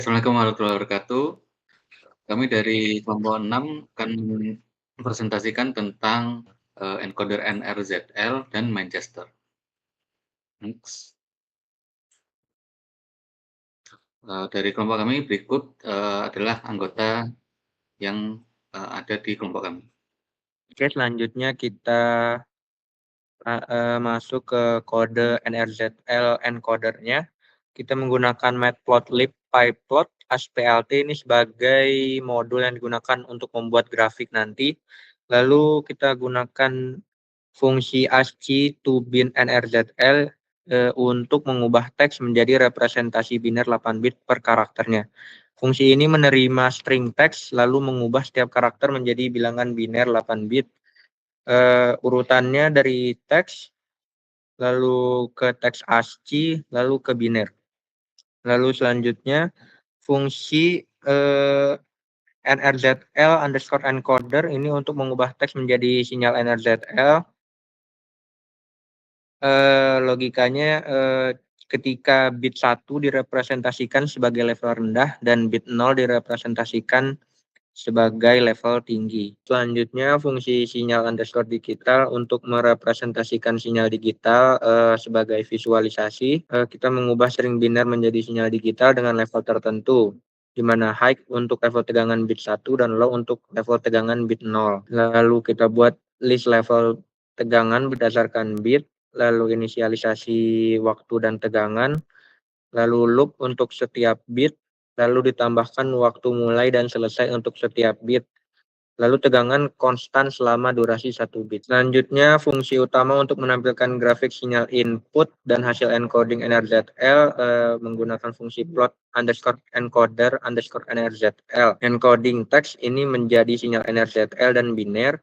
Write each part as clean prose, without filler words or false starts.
Assalamualaikum warahmatullahi wabarakatuh. Kami dari kelompok 6 akan mempresentasikan tentang, encoder NRZL dan Manchester. Next. Dari kelompok kami berikut, adalah anggota yang, ada di kelompok kami. Oke, selanjutnya kita masuk ke kode NRZL encodernya. Kita menggunakan matplotlib pyplot HPLT ini sebagai modul yang digunakan untuk membuat grafik nanti. Lalu kita gunakan fungsi ASCII to bin NRZL untuk mengubah teks menjadi representasi biner 8 bit per karakternya. Fungsi ini menerima string teks lalu mengubah setiap karakter menjadi bilangan biner 8 bit. Urutannya dari teks, lalu ke teks ASCII, lalu ke biner. Lalu selanjutnya fungsi NRZL underscore encoder ini untuk mengubah teks menjadi sinyal NRZL. Logikanya ketika bit 1 direpresentasikan sebagai level rendah dan bit 0 direpresentasikan sebagai level tinggi. Selanjutnya fungsi sinyal underscore digital untuk merepresentasikan sinyal digital sebagai visualisasi. Kita mengubah string biner menjadi sinyal digital dengan level tertentu, di mana high untuk level tegangan bit 1 dan low untuk level tegangan bit 0. Lalu kita buat list level tegangan berdasarkan bit, lalu inisialisasi waktu dan tegangan, lalu loop untuk setiap bit, lalu ditambahkan waktu mulai dan selesai untuk setiap bit, lalu tegangan konstan selama durasi 1 bit. Selanjutnya, fungsi utama untuk menampilkan grafik sinyal input dan hasil encoding NRZL menggunakan fungsi plot underscore encoder underscore NRZL. Encoding teks ini menjadi sinyal NRZL dan biner.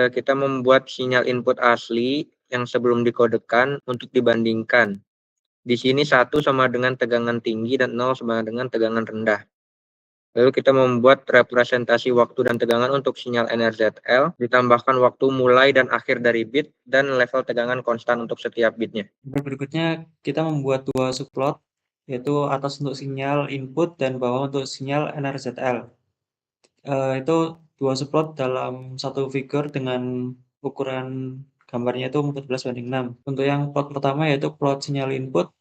Kita membuat sinyal input asli yang sebelum dikodekan untuk dibandingkan. Di sini 1 sama dengan tegangan tinggi dan 0 sama dengan tegangan rendah. Lalu kita membuat representasi waktu dan tegangan untuk sinyal NRZL, ditambahkan waktu mulai dan akhir dari bit, dan level tegangan konstan untuk setiap bitnya. Berikutnya kita membuat dua subplot, yaitu atas untuk sinyal input dan bawah untuk sinyal NRZL. Itu dua subplot dalam satu figur dengan ukuran gambarnya itu 14:6. Untuk yang plot pertama yaitu plot sinyal input,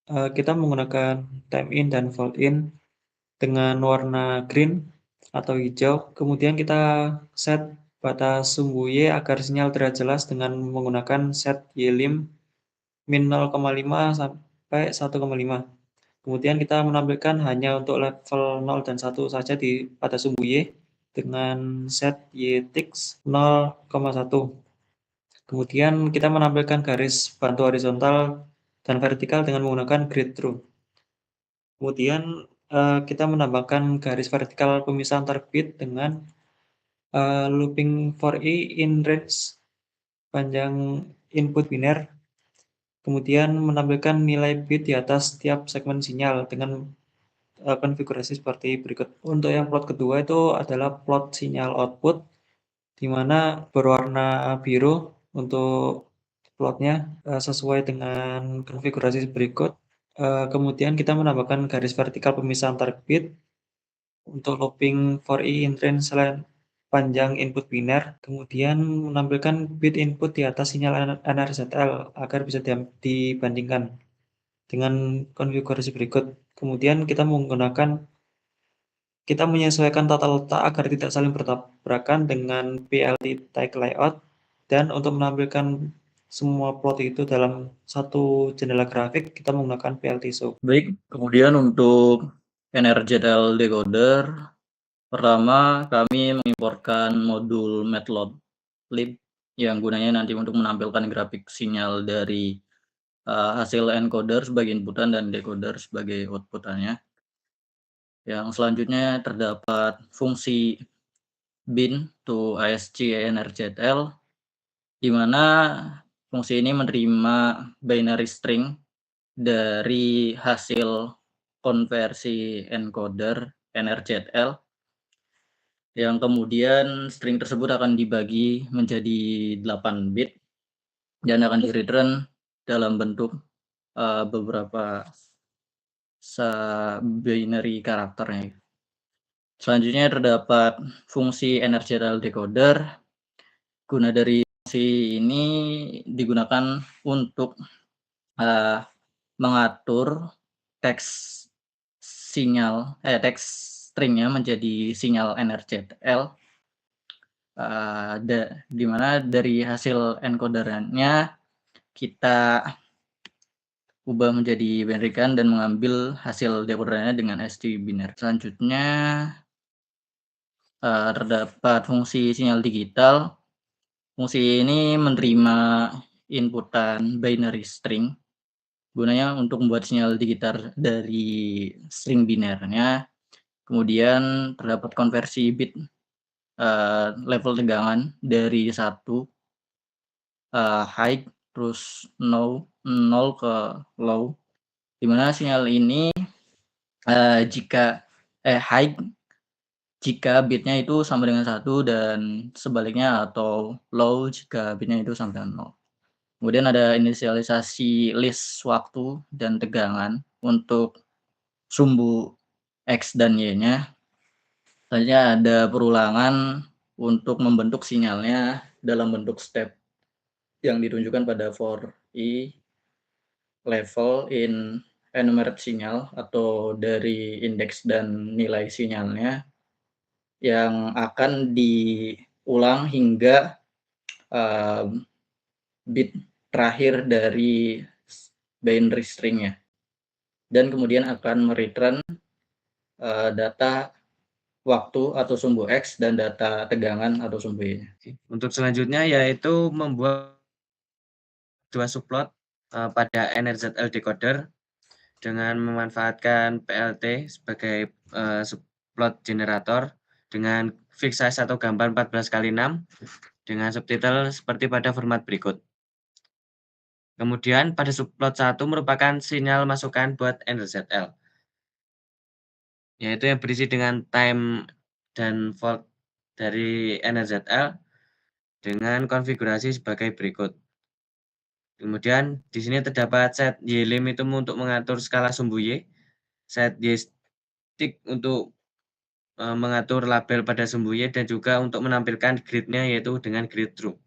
kita menggunakan time in dan fold in dengan warna green atau hijau. Kemudian kita set batas sumbu Y agar sinyal terlihat jelas dengan menggunakan set YLIM min 0,5 sampai 1,5. Kemudian kita menampilkan hanya untuk level 0 dan 1 saja pada sumbu Y dengan set YTix 0,1. Kemudian kita menampilkan garis bantu horizontal dan vertikal dengan menggunakan grid through. Kemudian kita menambahkan garis vertikal pemisah antar bit dengan looping for i in range panjang input biner. Kemudian menampilkan nilai bit di atas setiap segmen sinyal dengan konfigurasi seperti berikut. Untuk yang plot kedua itu adalah plot sinyal output, di mana berwarna biru untuk plotnya sesuai dengan konfigurasi berikut. Kemudian kita menambahkan garis vertikal pemisah antar bit untuk looping for i in range panjang input biner, kemudian menampilkan bit input di atas sinyal NRZL agar bisa dibandingkan dengan konfigurasi berikut. Kemudian kita menyesuaikan tata letak agar tidak saling bertabrakan dengan PLT tag layout, dan untuk menampilkan semua plot itu dalam satu jendela grafik kita menggunakan PLT show. Baik, kemudian untuk NRZL decoder, pertama kami mengimportkan modul matplotlib yang gunanya nanti untuk menampilkan grafik sinyal dari hasil encoder sebagai inputan dan decoder sebagai outputannya. Yang selanjutnya terdapat fungsi bin to ASCII NRZL, di mana fungsi ini menerima binary string dari hasil konversi encoder NRZL, yang kemudian string tersebut akan dibagi menjadi 8 bit dan akan di return dalam bentuk beberapa binary karakternya. Selanjutnya terdapat fungsi energetic decoder. Guna dari fungsi ini digunakan untuk mengatur teks stringnya menjadi sinyal NRZL, di mana dari hasil encoderannya kita ubah menjadi binary kan dan mengambil hasil decoderannya dengan ST biner. Selanjutnya terdapat fungsi sinyal digital. Fungsi ini menerima inputan binary string. Gunanya untuk membuat sinyal digital dari string binernya. Kemudian terdapat konversi bit level tegangan dari 1 high terus 0 ke low, di mana sinyal ini jika high jika bitnya itu sama dengan 1 dan sebaliknya, atau low jika bitnya itu sama dengan 0. Kemudian ada inisialisasi list waktu dan tegangan untuk sumbu X dan Y-nya. Selanjutnya ada perulangan untuk membentuk sinyalnya dalam bentuk step yang ditunjukkan pada for i level in enumerate sinyal atau dari indeks dan nilai sinyalnya yang akan diulang hingga bit terakhir dari binary string-nya, dan kemudian akan mereturn data waktu atau sumbu X dan data tegangan atau sumbu Y. Untuk selanjutnya yaitu membuat dua subplot pada NRZL decoder dengan memanfaatkan PLT sebagai subplot generator dengan fix size atau gambar 14x6 dengan subtitle seperti pada format berikut. Kemudian pada subplot 1 merupakan sinyal masukan buat NRZL, yaitu yang berisi dengan time dan volt dari NRZL dengan konfigurasi sebagai berikut. Kemudian di sini terdapat set Y-lim itu untuk mengatur skala sumbu Y, set Y-stick untuk mengatur label pada sumbu Y, dan juga untuk menampilkan grid-nya yaitu dengan grid true.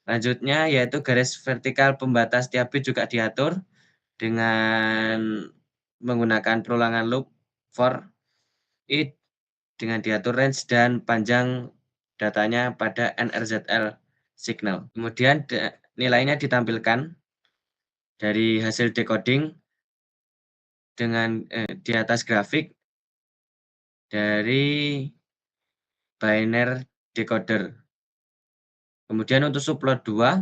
Selanjutnya yaitu garis vertikal pembatas tiap bit juga diatur dengan menggunakan perulangan loop for it dengan diatur range dan panjang datanya pada NRZL signal. Kemudian nilainya ditampilkan dari hasil decoding dengan di atas grafik dari binary decoder. Kemudian untuk subplot 2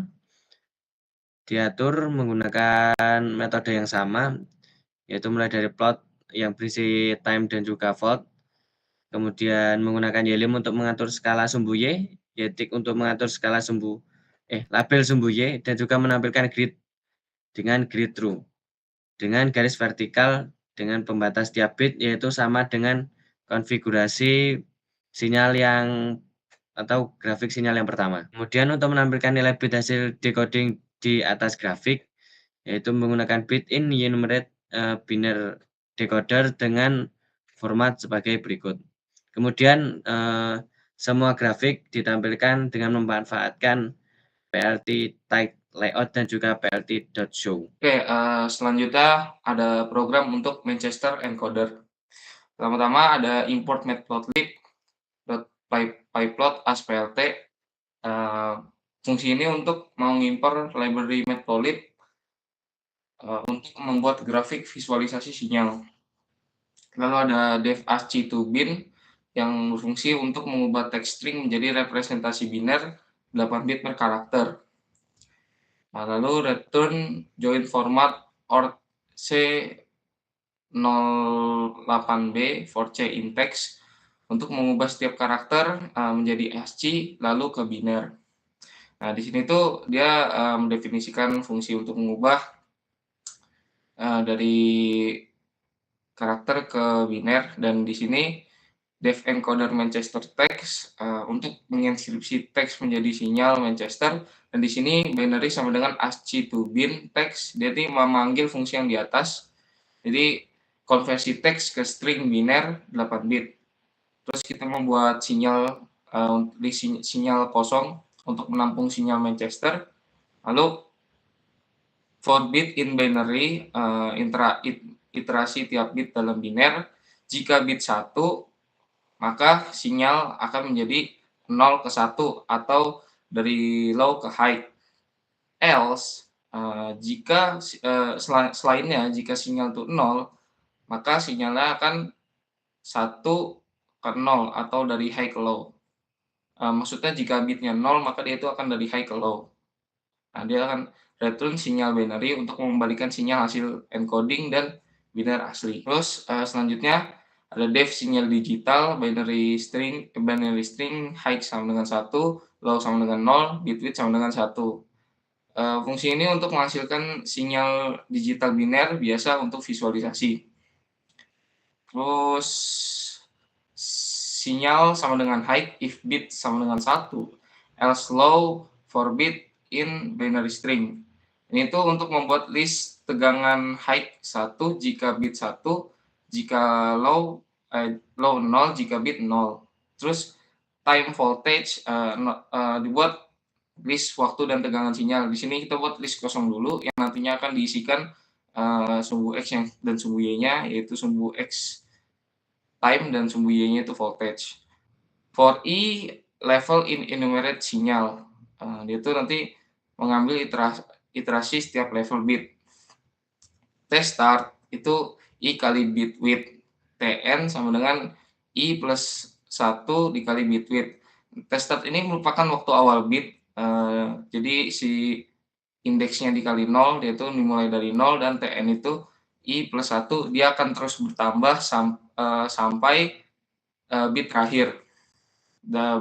diatur menggunakan metode yang sama, yaitu mulai dari plot yang berisi time dan juga volt. Kemudian menggunakan Y-lim untuk mengatur skala sumbu Y, Y-tick untuk mengatur skala label sumbu Y, dan juga menampilkan grid dengan grid true. Dengan garis vertikal dengan pembatas tiap bit yaitu sama dengan konfigurasi sinyal atau grafik sinyal yang pertama. Kemudian untuk menampilkan nilai bit hasil decoding di atas grafik yaitu menggunakan bit in enumerate binary decoder dengan format sebagai berikut. Kemudian semua grafik ditampilkan dengan memanfaatkan PLT type layout dan juga PLT.show. Oke, selanjutnya ada program untuk Manchester encoder. Pertama-tama ada import matplotlib.pyplot as PLT. Fungsi ini untuk mengimpor library matplotlib untuk membuat grafik visualisasi sinyal. Lalu ada dev asci2bin yang berfungsi untuk mengubah teks string menjadi representasi biner 8 bit per karakter. Nah, lalu return join format or C08B for C in text untuk mengubah setiap karakter menjadi ASCII lalu ke biner. Nah, di sini tuh dia mendefinisikan fungsi untuk mengubah dari karakter ke biner, dan di sini dev encoder Manchester text untuk menginskripsi teks menjadi sinyal Manchester, dan di sini binary sama dengan asci2bin text. Jadi memanggil fungsi yang di atas. Jadi konversi teks ke string biner 8 bit. Terus kita membuat sinyal sinyal kosong untuk menampung sinyal Manchester. Lalu for bit in binary, iterasi tiap bit dalam biner. Jika bit 1, maka sinyal akan menjadi 0 ke 1 atau dari low ke high. Else, jika selainnya jika sinyal itu 0, maka sinyalnya akan 1 ke 0 atau dari high ke low. Maksudnya jika bitnya 0, maka dia itu akan dari high ke low. Nah, dia akan return sinyal binary untuk mengembalikan sinyal hasil encoding dan biner asli. Terus selanjutnya ada def sinyal digital, binary string high sama dengan 1, low sama dengan 0, bit width sama dengan 1. Fungsi ini untuk menghasilkan sinyal digital biner biasa untuk visualisasi. Terus sinyal sama dengan high if bit sama dengan 1, else low for bit in binary string. Ini tuh untuk membuat list tegangan high 1 jika bit 1, jika low 0 jika bit 0. Terus time voltage dibuat list waktu dan tegangan sinyal. Di sini kita buat list kosong dulu yang nantinya akan diisikan sumbu X dan sumbu Y-nya, yaitu sumbu X time dan sumbu Y-nya itu voltage. For E, level in enumerate sinyal. Dia itu nanti mengambil iterasi setiap level bit. Test start itu I kali bit width. Tn sama dengan I plus 1 dikali bit width. Test start ini merupakan waktu awal bit. Jadi si indeksnya dikali 0, dia itu dimulai dari 0, dan Tn itu I plus 1, dia akan terus bertambah sampai bit terakhir,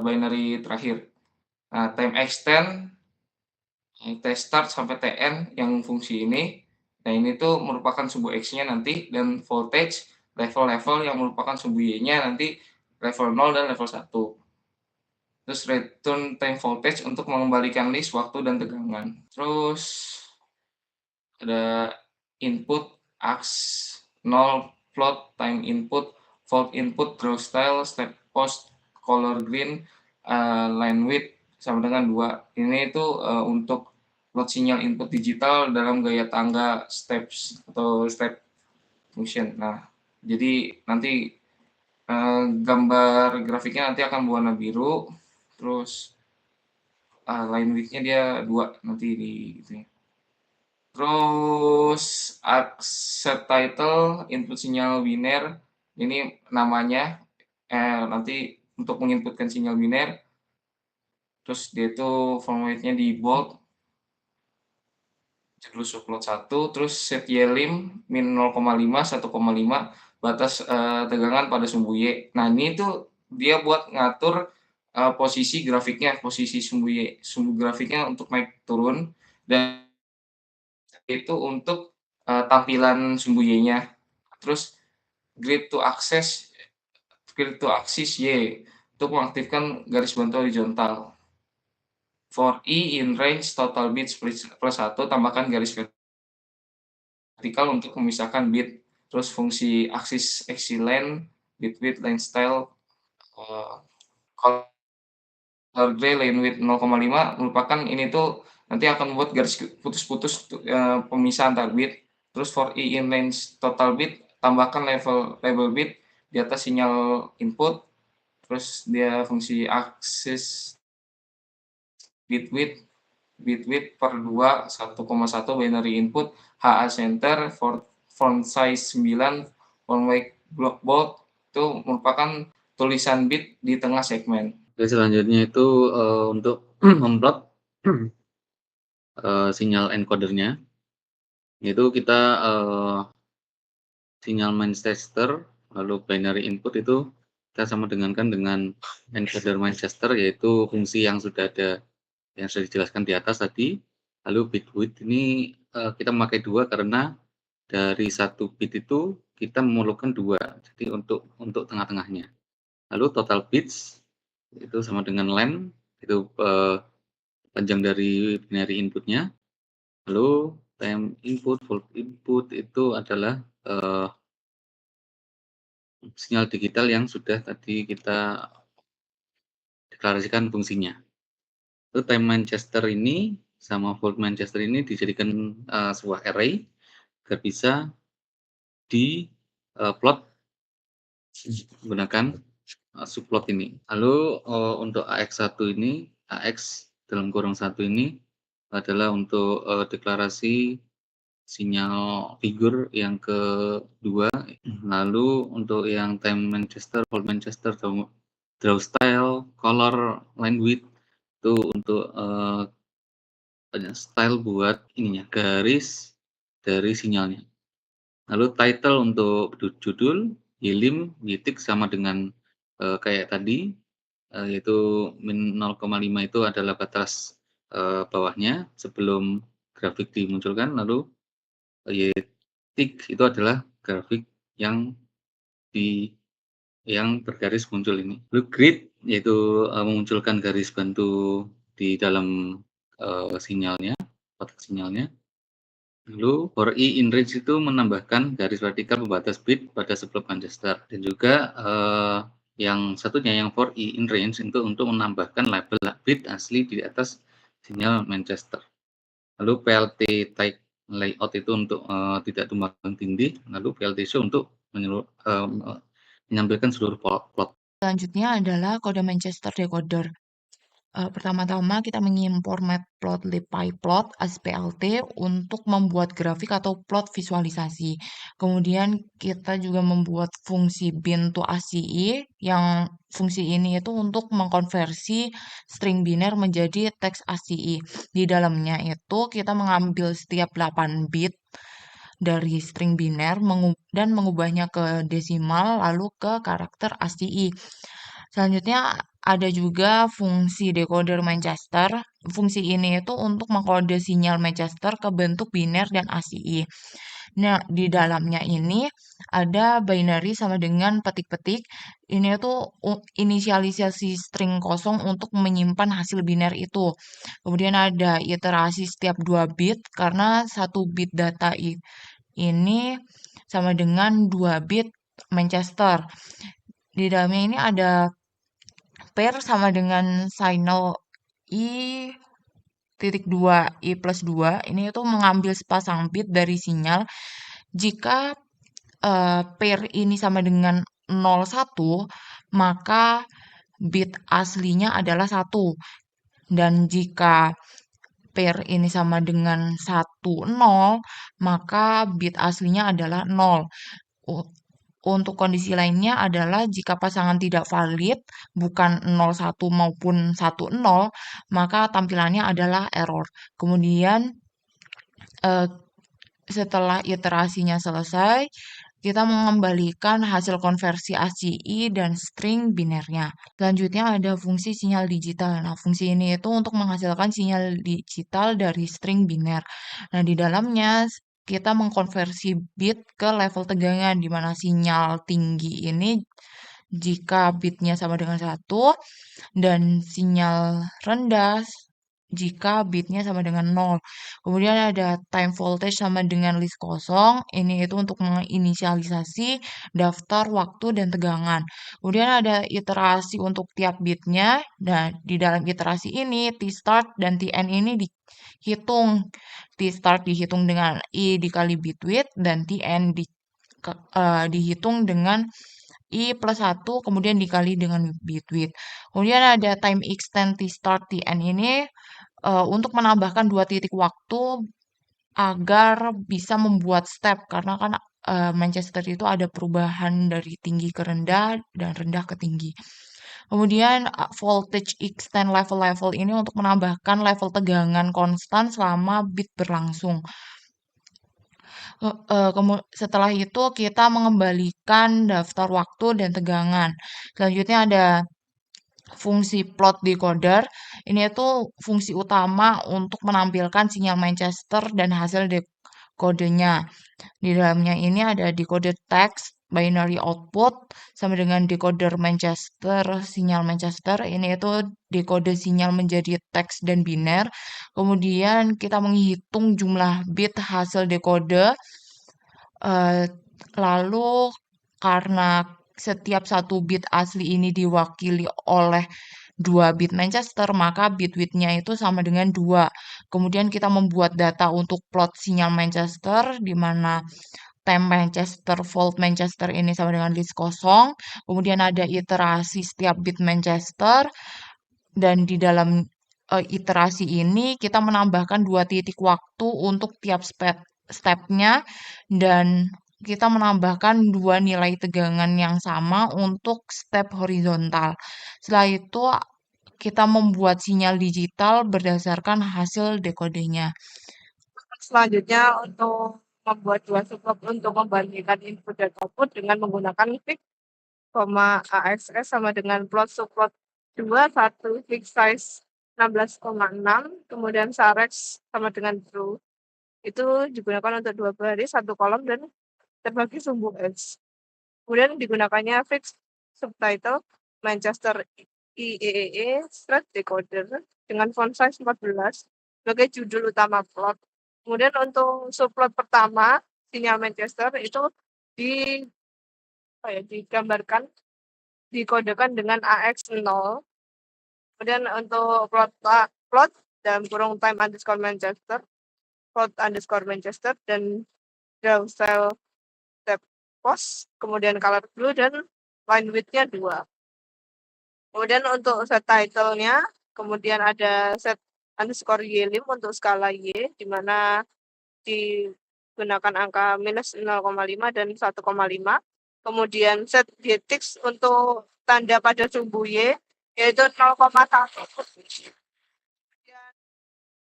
binary terakhir. Nah, time extend, test start sampai Tn yang fungsi ini. Nah, ini tuh merupakan sumbu X-nya nanti, dan voltage level-level yang merupakan sumbu Y-nya nanti level 0 dan level 1. Terus return time voltage untuk mengembalikan list waktu dan tegangan. Terus ada input, ax, 0, float, time input, volt input, draw style, step post, color green, line width sama dengan 2. Ini itu untuk plot sinyal input digital dalam gaya tangga steps atau step function. Nah, jadi nanti gambar grafiknya nanti akan berwarna biru, terus line width-nya dia 2 nanti di gitu ya. Terus set title input sinyal biner, ini namanya nanti untuk menginputkan sinyal biner. Terus dia itu formatnya di bold, terus subplot 1, terus set ylim min 0,5 1,5 batas tegangan pada sumbu Y. Nah, ini tuh dia buat ngatur posisi grafiknya, posisi sumbu grafiknya untuk naik turun, dan itu untuk tampilan sumbu Y-nya. Terus grid to axis Y untuk mengaktifkan garis bantu horizontal. For E in range total bits plus 1, tambahkan garis vertikal untuk memisahkan bit. Terus fungsi axis len, bit width, line style, color gray, line width 0,5 merupakan ini tuh nanti akan membuat garis putus-putus pemisah antar bit. Terus for E in range total bit, tambahkan label bit di atas sinyal input. Terus dia fungsi axis bit width per 2 1,1 binary input, HA center, font size 9, font weight block bold, itu merupakan tulisan bit di tengah segmen. Oke, selanjutnya itu untuk memplot sinyal encodernya, yaitu kita sinyal Manchester lalu binary input itu kita sama dengankan dengan encoder Manchester, yaitu fungsi yang sudah dijelaskan di atas tadi. Lalu bit width ini kita memakai 2 karena dari 1 bit itu kita memerlukan 2, jadi untuk tengah-tengahnya. Lalu total bits itu sama dengan len, itu panjang dari binary inputnya. Lalu time input, volt input itu adalah sinyal digital yang sudah tadi kita deklarasikan fungsinya. Itu time Manchester ini sama volt Manchester ini dijadikan sebuah array agar bisa di plot menggunakan subplot ini. Lalu untuk AX1 ini, AX dalam kurung 1 ini adalah untuk deklarasi sinyal figur yang kedua. Lalu untuk yang time Manchester, volt Manchester, draw style, color, line width itu untuk style buat ininya, garis dari sinyalnya. Lalu title untuk judul, yilim, yitik sama dengan kayak tadi, yaitu min 0,5 itu adalah batas bawahnya sebelum grafik dimunculkan. Lalu yitik itu adalah grafik yang bergaris muncul ini. Lalu grid yaitu memunculkan garis bantu di dalam sinyalnya, kotak sinyalnya. Lalu for i in range itu menambahkan garis vertikal pembatas bit pada subplot Manchester, dan juga yang satunya yang for i in range itu untuk menambahkan label bit asli di atas sinyal Manchester. Lalu PLT type layout itu untuk tidak tumbang tindih. Lalu PLT show untuk menampilkan seluruh plot. Selanjutnya adalah kode Manchester decoder. Pertama-tama kita mengimpor matplotlib pyplot as PLT untuk membuat grafik atau plot visualisasi. Kemudian kita juga membuat fungsi bin to ACI yang fungsi ini itu untuk mengkonversi string biner menjadi teks ACI. Di dalamnya itu kita mengambil setiap 8 bit dari string biner dan mengubahnya ke desimal lalu ke karakter ACI. Selanjutnya ada juga fungsi decoder Manchester. Fungsi ini itu untuk mengkode sinyal Manchester ke bentuk biner dan ACI. Nah, di dalamnya ini ada binary sama dengan petik-petik. Ini itu inisialisasi string kosong untuk menyimpan hasil biner itu. Kemudian ada iterasi setiap 2 bit karena 1 bit data ini sama dengan 2 bit Manchester. Di dalamnya ini ada pair sama dengan signal I.2, I plus 2. Ini itu mengambil sepasang bit dari sinyal. Jika pair ini sama dengan 01, maka bit aslinya adalah 1. Dan jika pair ini sama dengan 10, maka bit aslinya adalah 0. Untuk kondisi lainnya adalah jika pasangan tidak valid, bukan 01 maupun 10, maka tampilannya adalah error. Kemudian setelah iterasinya selesai, kita mengembalikan hasil konversi ACI dan string binernya. Selanjutnya ada fungsi sinyal digital. Nah, fungsi ini itu untuk menghasilkan sinyal digital dari string biner. Nah, di dalamnya kita mengkonversi bit ke level tegangan, di mana sinyal tinggi ini jika bitnya sama dengan 1, dan sinyal rendah jika bitnya sama dengan 0. Kemudian ada time voltage sama dengan list kosong. Ini itu untuk menginisialisasi daftar waktu dan tegangan. Kemudian ada iterasi untuk tiap bitnya. Dan di dalam iterasi ini T-start dan Tn ini dihitung. T-start dihitung dengan I dikali bit width dan Tn dihitung dengan I plus 1 kemudian dikali dengan bit width. Kemudian ada time extend T-start Tn ini untuk menambahkan 2 titik waktu agar bisa membuat step, karena kan Manchester itu ada perubahan dari tinggi ke rendah dan rendah ke tinggi. Kemudian voltage extend level ini untuk menambahkan level tegangan konstan selama bit berlangsung. Setelah itu kita mengembalikan daftar waktu dan tegangan. Selanjutnya ada fungsi plot decoder. Ini itu fungsi utama untuk menampilkan sinyal Manchester dan hasil dekodenya. Di dalamnya ini ada decoder text, binary output, sama dengan decoder Manchester, sinyal Manchester. Ini itu dekode sinyal menjadi teks dan biner. Kemudian kita menghitung jumlah bit hasil dekode. Lalu karena setiap satu bit asli ini diwakili oleh 2 bit Manchester, maka bit width-nya itu sama dengan 2. Kemudian kita membuat data untuk plot sinyal Manchester, di mana time Manchester, volt Manchester ini sama dengan list kosong. Kemudian ada iterasi setiap bit Manchester, dan di dalam iterasi ini kita menambahkan 2 titik waktu untuk tiap step-nya, dan kita menambahkan 2 nilai tegangan yang sama untuk step horizontal. Setelah itu kita membuat sinyal digital berdasarkan hasil dekodenya. Selanjutnya untuk membuat 2 subplot untuk membandingkan input dan output dengan menggunakan fix, AXS sama dengan plot subplot 2, 1 fix size 16,6, kemudian Sarex sama dengan true. Itu digunakan untuk 2 baris, 1 kolom dan terbagi sumbu X. Kemudian digunakannya fix subtitle Manchester IEEE Strat Decoder dengan font size 14 sebagai judul utama plot. Kemudian untuk subplot pertama, sinyal Manchester itu digambarkan, dikodekan dengan AX0. Kemudian untuk plot dalam kurung time underscore Manchester, plot underscore Manchester, dan draw style step post, kemudian color blue, dan line width-nya 2. Kemudian untuk set title-nya, kemudian ada set underscore YLIM untuk skala Y, di mana digunakan angka minus 0,5 dan 1,5. Kemudian set GTX untuk tanda pada sumbu Y, yaitu 0,1. Kemudian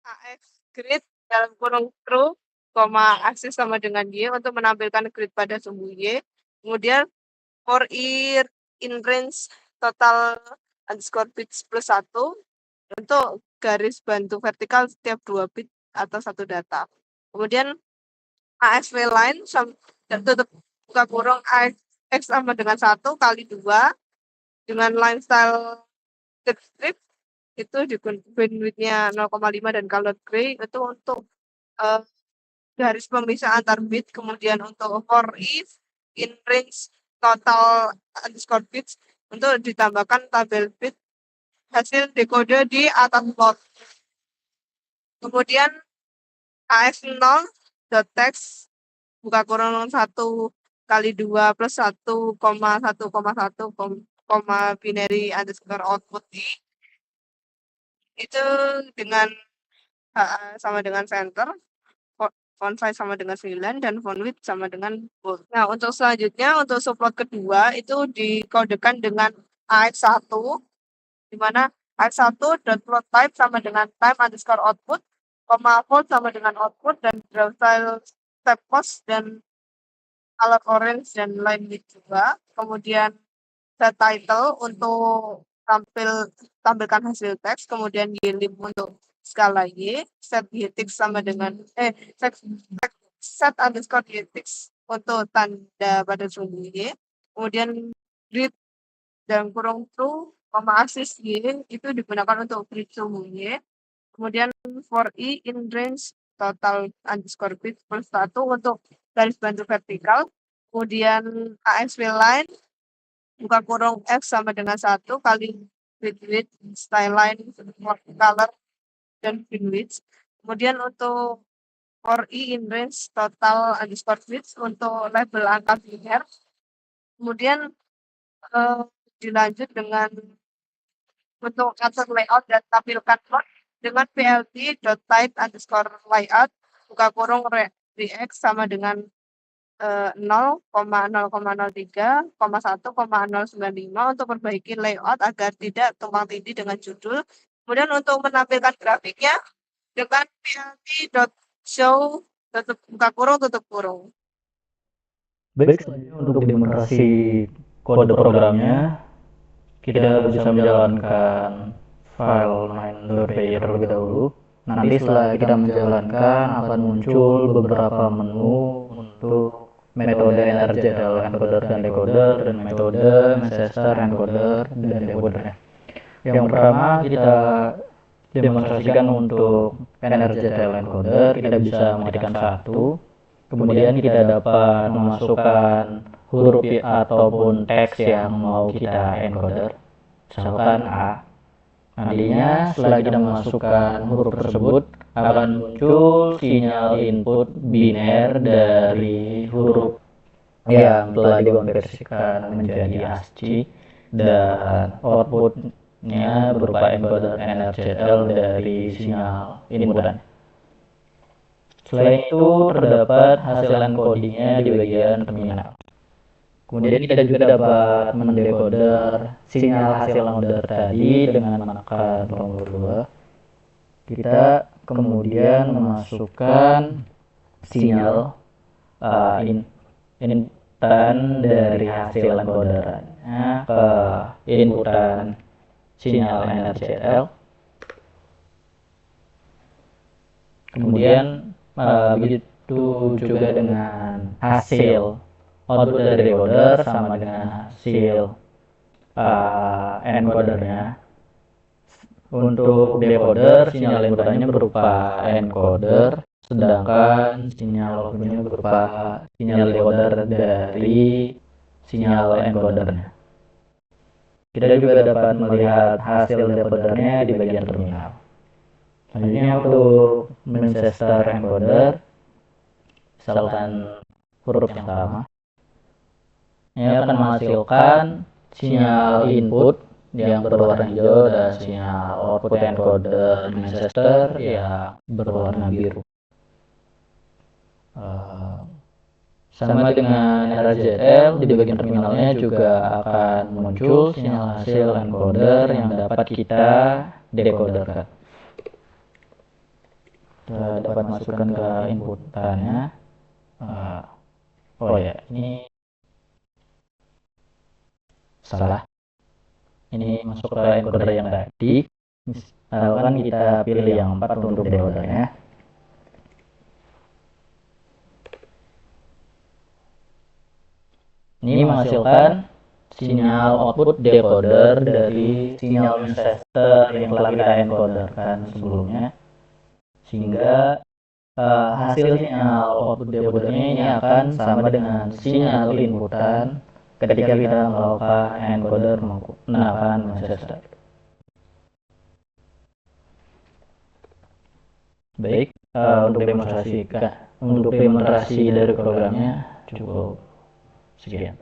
AX grid dalam kurung true, aksis sama dengan Y untuk menampilkan grid pada sumbu Y. Kemudian for ear in range total underscore bits plus 1 untuk garis bantu vertikal setiap 2 bit atau 1 data. Kemudian ASV line tutup buka kurung X sama dengan 1 kali 2 dengan line style strip itu di bandwidth-nya 0,5 dan color gray itu untuk garis pemisah antar bit. Kemudian untuk for if in range total underscore bits untuk ditambahkan tabel bit hasil dekode di atas plot. Kemudian AX0.text buka kurung 1 kali 2 plus 1,1,1, binary underscore output itu dengan sama dengan center, font size sama dengan 9, dan font width sama dengan bold. Nah, untuk selanjutnya, untuk subplot kedua itu dikodekan dengan AX1, di mana AX1.plot type sama dengan time underscore output, volt sama dengan output, dan draw style step post, dan color orange, dan line width juga. Kemudian set title untuk tampilkan hasil teks, kemudian YLIM untuk skala Y, set YTX sama dengan set underscore YTX untuk tanda pada sumbu Y, kemudian grid dalam kurung true, aksis Y itu digunakan untuk grid sumbu Y, kemudian for I in range total underscore bit plus 1 untuk garis bantu vertikal, kemudian ASV line buka kurung X sama dengan 1 kali width, style line, color, dan width. Kemudian untuk for I in range total underscore width untuk label angka biner. Kemudian dilanjut dengan untuk atur layout dan tampilkan plot dengan plt.type underscore layout buka kurung rex sama dengan 0,003,1,095 untuk perbaiki layout agar tidak tumpang tindih dengan judul. Kemudian untuk menampilkan grafiknya dengan plt.show buka kurung tutup kurung. Baik, selanjutnya untuk demonstrasi kode programnya, kita bisa menjalankan file main.py terlebih dahulu. Nanti setelah kita menjalankan akan muncul beberapa menu untuk metode NRZL encoder dan decoder, dan metode Manchester encoder dan decodernya. Yang pertama kita demonstrasikan untuk NRZL encoder, kita bisa mengetikkan 1, kemudian kita dapat memasukkan huruf ataupun teks yang mau kita encoder, misalkan A. Nantinya setelah kita memasukkan huruf tersebut akan muncul sinyal input biner dari huruf yang telah dikonversikan menjadi ASCII dan outputnya berupa encoder NRZL dari sinyal inputan. Selain itu terdapat hasil encodingnya di bagian terminal. Kemudian kita juga dapat mendecoder sinyal hasil encoder tadi dengan menekan tombol 2. Kita kemudian memasukkan sinyal inputan dari hasil encoderannya ke inputan sinyal NRZL. Kemudian begitu juga dengan hasil output dari decoder sama dengan hasil encodernya. Untuk decoder sinyal inputannya berupa encoder, sedangkan sinyal outputnya berupa sinyal decoder dari sinyal encodernya. Kita juga dapat melihat hasil decodernya di bagian terminal. Selanjutnya untuk Manchester encoder, misalkan huruf yang sama, ini akan menghasilkan sinyal input yang berwarna hijau dan sinyal output encoder Manchester yang berwarna biru. Sama dengan NRZL, di bagian terminalnya juga akan muncul sinyal hasil encoder yang dapat kita decoderkan. Kita dapat masukkan ke inputannya. Oh ya, ini salah. Ini masuk ke encoder yang tadi. Misalkan kita pilih yang 4 untuk decodernya. Ini menghasilkan sinyal output decoder dari sinyal Manchester yang telah kita encoderkan sebelumnya, sehingga hasil sinyal output decodernya ini akan sama dengan sinyal inputan ketika kita melakukan encoder menggunakan Manchester. Baik, untuk demonstrasi dari programnya cukup sekian.